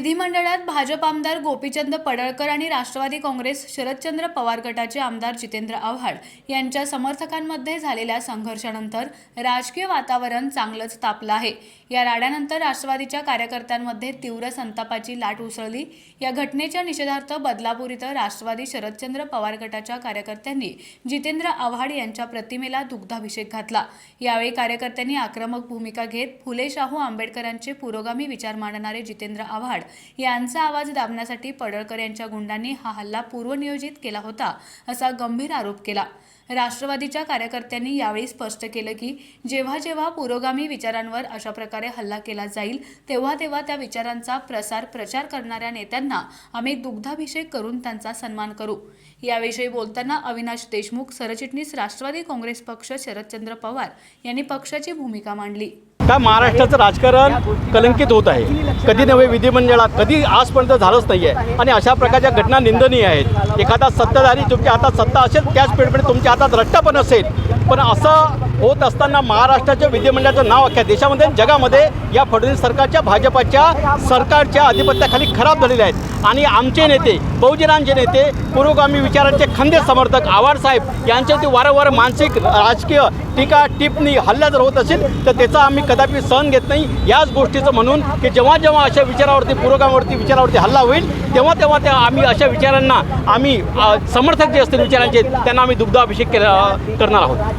विधिमंडळात भाजप आमदार गोपीचंद पडळकर आणि राष्ट्रवादी काँग्रेस शरदचंद्र पवार गटाचे आमदार जितेंद्र आव्हाड यांच्या समर्थकांमध्ये झालेल्या संघर्षानंतर राजकीय वातावरण चांगलंच तापलं आहे। या राड्यानंतर राष्ट्रवादीच्या कार्यकर्त्यांमध्ये तीव्र संतापाची लाट उसळली। या घटनेच्या निषेधार्थ बदलापूर इथं राष्ट्रवादी शरदचंद्र पवार गटाच्या कार्यकर्त्यांनी जितेंद्र आव्हाड यांच्या प्रतिमेला दुग्धाभिषेक घातला। यावेळी कार्यकर्त्यांनी आक्रमक भूमिका घेत फुले शाहू आंबेडकरांचे पुरोगामी विचार मांडणारे जितेंद्र आव्हाड यांचा आवाज दाबण्यासाठी पडळकर यांच्या गुंडांनी हा हल्ला पूर्वनियोजित केला होता असा गंभीर आरोप केला। राष्ट्रवादीच्या कार्यकर्त्यांनी यावेळी स्पष्ट केलं की जेव्हा जेव्हा पुरोगामी विचारांवर अशा प्रकारे हल्ला केला जाईल तेव्हा तेव्हा त्या विचारांचा प्रचार करणाऱ्या नेत्यांना आम्ही दुग्धाभिषेक करून त्यांचा सन्मान करू। याविषयी बोलताना अविनाश देशमुख सरचिटणीस राष्ट्रवादी काँग्रेस पक्ष शरदचंद्र पवार यांनी पक्षाची भूमिका मांडली। का महाराष्ट्राचं राजकारण कलंकित होत आहे, कधी नव्हे विधिमंडळात कधी आजपर्यंत झालंच नाही आहे आणि अशा प्रकारच्या घटना निंदनीय आहेत। एखादा सत्ताधारी तुमच्या हातात सत्ता असेल त्याच पिढीमध्ये तुमच्या हातात रट्टा पण असेल, पण असं होत असताना महाराष्ट्राच्या विधिमंडळाचं नाव अख्ख्या देशामध्ये जगामध्ये या फडणवीस सरकारच्या भाजपच्या सरकारच्या अधिपत्याखाली खराब झालेले आहेत आणि आमचे नेते बहुजनांचे नेते पुरोगामी विचारांचे खंदे समर्थक आव्हाड साहेब यांच्यावरती वारंवार मानसिक राजकीय टीका टिप्पणी हल्ला जर होत असेल तर त्याचा आम्ही कदापि सहन घेत नाही। याच गोष्टीचं म्हणून की जेव्हा जेव्हा अशा विचारावरती पुरोगामीवरती विचारावरती हल्ला होईल तेव्हा तेव्हा त्या आम्ही अशा विचारांना आम्ही समर्थक जे असतील विचारांचे त्यांना आम्ही दुग्धाभिषेक करणार आहोत।